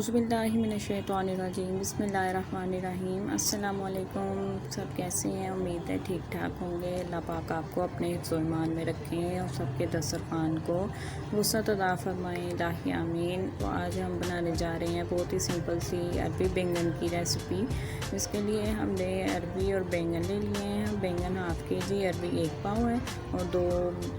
औज़ुबिल्लाहिमिनश्शैतानिर्रजीम बिस्मिल्लाहिर्रहमानिर्रहीम। अस्सलामु अलैकुम। सब कैसे हैं? उम्मीद है ठीक ठाक होंगे। अल्लाह पाक आपको अपने हिफ्ज़ और ईमान में रखें और सबके दस्तरखान को वुसअत अता फरमाएं, इलाही आमीन। तो आज हम बनाने जा रहे हैं बहुत ही सिंपल सी अरबी बैंगन की रेसिपी। इसके लिए हमने अरबी और बैंगन ले लिए हैं। बैंगन हाफ़ केजी, अरबी 1 पाव है और 2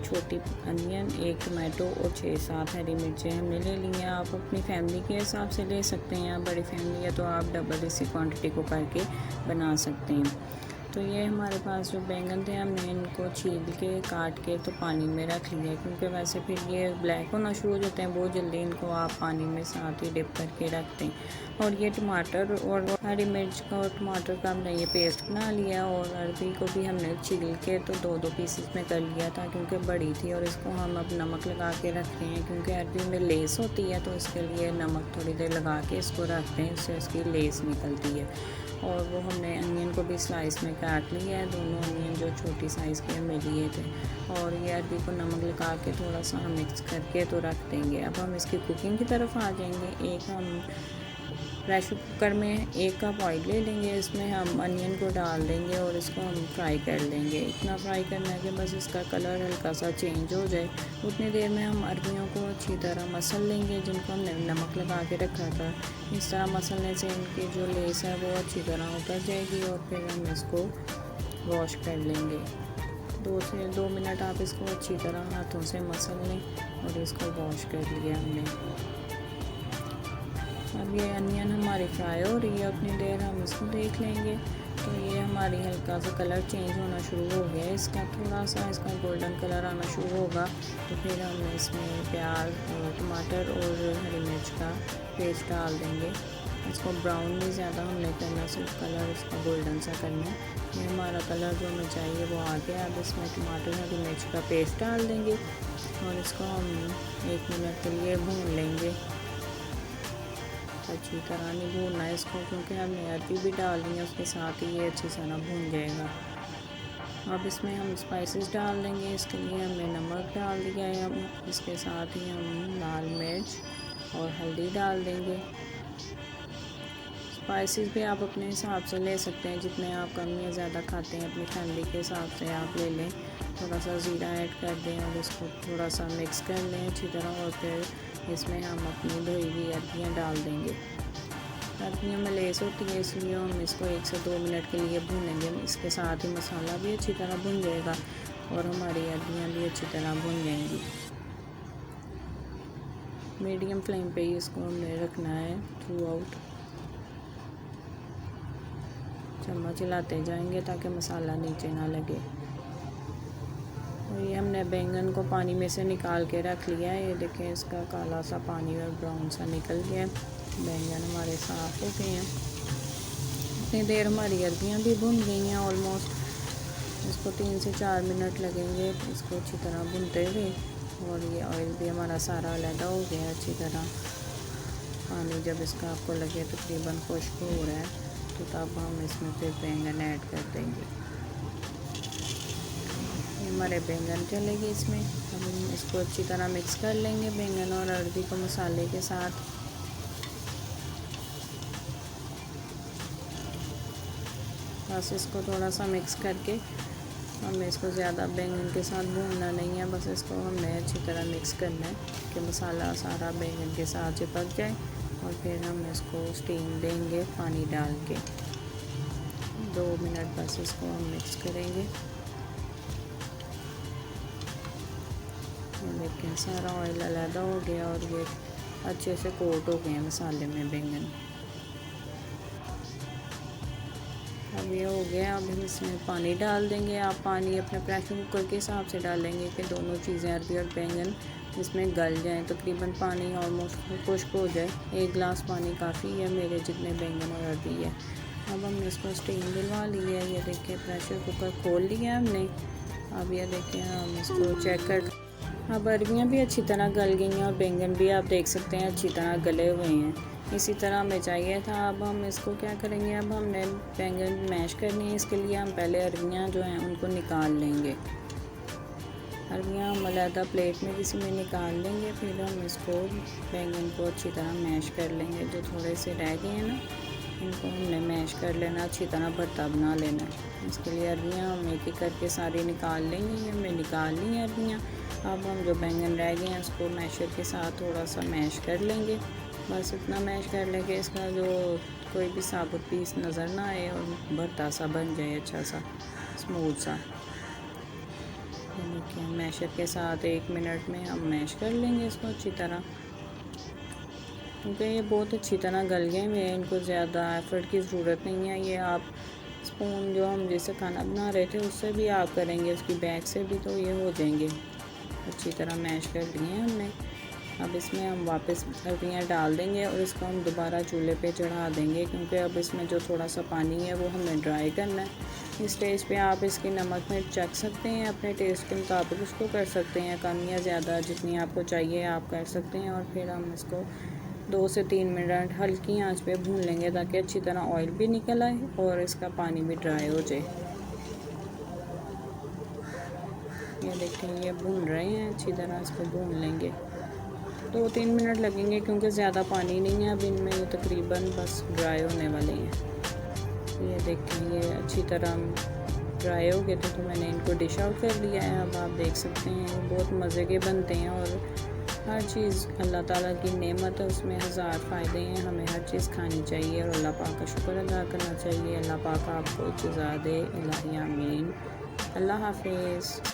छोटी अनियन, 1 टमाटो और 6-7 हरी मिर्चें हमने ले ली हैं। आप अपनी फैमिली के हिसाब से ले सकते हैं। बड़ी फैमिली है तो आप डबल इसी क्वांटिटी को करके बना सकते हैं। तो ये हमारे पास जो बैंगन थे हमने इनको छील के काट के तो पानी में रख लिया, क्योंकि वैसे फिर ये ब्लैक होना शुरू हो जाते हैं बहुत जल्दी। इनको आप पानी में साथ ही डिप करके रखते हैं। और ये टमाटर और हरी मिर्च का और टमाटर का हमने ये पेस्ट बना लिया। और अरबी को भी हमने छील के तो 2-2 पीसेस में कर लिया था, क्योंकि बड़ी थी। और इसको हम अब नमक लगा के रख रहे हैं, क्योंकि अरबी में लेस होती है तो इसके लिए नमक थोड़ी देर लगा के इसको रखते हैं, इससे इसकी लेस निकलती है। और वो हमने अनियन को भी स्लाइस में काट लिया है। दोनों अनियन जो छोटी साइज़ के हमें लिए थे। और ये अरबी को नमक लगा के थोड़ा सा मिक्स करके तो रख देंगे। अब हम इसकी कुकिंग की तरफ आ जाएंगे। एक हम प्रेशर कुकर में 1 कप ऑयल ले लेंगे। इसमें हम अनियन को डाल देंगे और इसको हम फ्राई कर लेंगे। इतना फ्राई करना है कि बस इसका कलर हल्का सा चेंज हो जाए। उतनी देर में हम अरबियों को अच्छी तरह मसल लेंगे, जिनको हमने नमक लगा के रखा था। इस तरह मसलने से इनकी जो लेस है वो अच्छी तरह उतर जाएगी। और फिर हम इसको वॉश कर लेंगे। 2 से 2 मिनट आप इसको अच्छी तरह हाथों से मसल लें और इसको वॉश कर लिया हमने। अब ये अनियन हमारी फ्राई हो रही है। उतनी देर हम इसको देख लेंगे। तो ये हमारी हल्का सा कलर चेंज होना शुरू हो गया है। इसका थोड़ा सा इसका गोल्डन कलर आना शुरू होगा तो फिर हम इसमें प्याज और टमाटर और हरी मिर्च का पेस्ट डाल देंगे। इसको ब्राउन भी ज़्यादा हमने करना, सिर्फ कलर इसका गोल्डन सा करना है। ये हमारा कलर जो हमें चाहिए वो आ गया। अब इसमें टमाटर हरी मिर्च का पेस्ट डाल देंगे और इसको हम 1 मिनट के लिए भून लेंगे। अच्छी तरह नहीं भूनना है इसको, क्योंकि हमने अरबी भी डालनी है उसके साथ ही ये अच्छी तरह भून जाएगा। अब इसमें हम स्पाइसेस डाल देंगे। इसके लिए हमने नमक डाल दिया है। अब इसके साथ ही हम लाल मिर्च और हल्दी डाल देंगे। स्पाइसेस भी आप अपने हिसाब से ले सकते हैं, जितने आप कम या ज़्यादा खाते हैं अपनी फैमिली के हिसाब से आप ले लें। थोड़ा सा ज़ीरा ऐड कर दें और इसको थोड़ा सा मिक्स कर लें अच्छी तरह। और फिर इसमें हम अपनी धोई हुई अरबियाँ डाल देंगे। अरबियों में लेस होती है, इसलिए हम इसको 1 से 2 मिनट के लिए भूनेंगे। इसके साथ ही मसाला भी अच्छी तरह भुन जाएगा और हमारी अरबियाँ भी अच्छी तरह भुन जाएंगी। मीडियम फ्लेम पे ही इसको हमने रखना है थ्रू आउट। चम्मच हिलाते जाएंगे ताकि मसाला नीचे ना लगे। और ये हमने बैंगन को पानी में से निकाल के रख लिया है। ये देखें, इसका काला सा पानी और ब्राउन सा निकल गया। बैंगन हमारे साफ़ हो गए हैं। इतनी देर हमारी अरबियाँ भी भुन गई हैं ऑलमोस्ट। इसको 3 से 4 मिनट लगेंगे इसको अच्छी तरह भुनते हुए। और ये ऑयल भी हमारा सारा अलहदा हो गया अच्छी तरह। पानी जब इसका आपको लगे तकरीबन खुश्क हो रहा है तो तब हम इसमें फिर बैंगन ऐड कर देंगे। ये हमारे बैंगन चलेगी इसमें। अब हम इसको अच्छी तरह मिक्स कर लेंगे बैंगन और अरबी को मसाले के साथ। बस इसको थोड़ा सा मिक्स करके हमें इसको ज़्यादा बैंगन के साथ भूनना नहीं है। बस इसको हमने अच्छी तरह मिक्स करना है कि मसाला सारा बैंगन के साथ चिपक जाए। और फिर हम इसको स्टीम देंगे पानी डाल के। 2 मिनट बस इसको हम मिक्स करेंगे। देखें, सारा ऑयल अलग हो गया और ये अच्छे से कोट हो गए मसाले में बैंगन। अब ये हो गया। अब हम इसमें पानी डाल देंगे। आप पानी अपने प्रेशर कुकर के हिसाब से डालेंगे कि दोनों चीज़ें अरबी और बैंगन इसमें गल जाएं। तकरीबन पानी ऑलमोस्ट खुश्क हो जाए। 1 गिलास पानी काफ़ी है मेरे जितने बैंगन और अरबी है। अब हमने इसको स्टीम दिलवा ली है। ये देखिए, प्रेशर कुकर खोल लिया हमने। अब ये देखिए, हम इसको चेक कर। अब अरबियाँ भी अच्छी तरह गल गई हैं और बैंगन भी आप देख सकते हैं अच्छी तरह गले हुए हैं। इसी तरह हमें चाहिए था। अब हम इसको क्या करेंगे, अब हमने बैंगन मैश करनी है। इसके लिए हम पहले अरबियाँ जो हैं उनको निकाल लेंगे। अरबियाँ हम अलहदा प्लेट में किसी में निकाल लेंगे। फिर हम इसको बैंगन को अच्छी तरह मैश कर लेंगे। जो थोड़े से रह गए हैं ना, इनको हमने मैश कर लेना, अच्छी तरह भरता बना लेना है। इसके लिए अरबियाँ हम एक एक करके सारी निकाल लेंगे। ये हमने निकाल ली हैं अरबियाँ। अब हम जो बैंगन रह गए हैं उसको मैशर के साथ थोड़ा सा मैश कर लेंगे। बस इतना मैश कर लेंगे इसका जो कोई भी साबुत पीस नज़र ना आए और भरता सा बन जाए, अच्छा सा स्मूथ सा। देखिए मैशर के साथ 1 मिनट में हम मैश कर लेंगे इसको अच्छी तरह, क्योंकि ये बहुत अच्छी तरह गल गए हुए हैं। इनको ज़्यादा एफ़र्ट की ज़रूरत नहीं है। ये आप स्पून जो हम जैसे खाना बना रहे थे उससे भी आप करेंगे, उसकी बैग से भी, तो ये हो जाएंगे। अच्छी तरह मैश कर लिए हैं हमने। अब इसमें हम वापस अरबियाँ डाल देंगे और इसको हम दोबारा चूल्हे पे चढ़ा देंगे, क्योंकि अब इसमें जो थोड़ा सा पानी है वो हमें ड्राई करना है। इस स्टेज पे आप इसकी नमक मिर्च चख सकते हैं, अपने टेस्ट के मुताबिक उसको कर सकते हैं, कम या ज़्यादा जितनी आपको चाहिए आप कर सकते हैं। और फिर हम इसको 2 से 3 मिनट हल्की आंच पे भून लेंगे ताकि अच्छी तरह ऑयल भी निकल आए और इसका पानी भी ड्राई हो जाए। ये देखिए ये भून रहे हैं, अच्छी तरह इसको भून लेंगे। 2-3 मिनट लगेंगे क्योंकि ज़्यादा पानी नहीं है अब इनमें, ये तकरीबन बस ड्राई होने वाले हैं। ये देखें ये अच्छी तरह ड्राई हो गए थे तो मैंने इनको डिश आउट कर लिया है। अब आप देख सकते हैं ये बहुत मज़े के बनते हैं और हर चीज़ अल्लाह ताला की नेमत है, उसमें हज़ार फ़ायदे हैं। हमें हर चीज़ खानी चाहिए और अल्लाह पाक का शुक्र अदा करना चाहिए। अल्लाह पाक आपको जज़ा दे। इलाही आमीन। अल्लाह हाफिज़।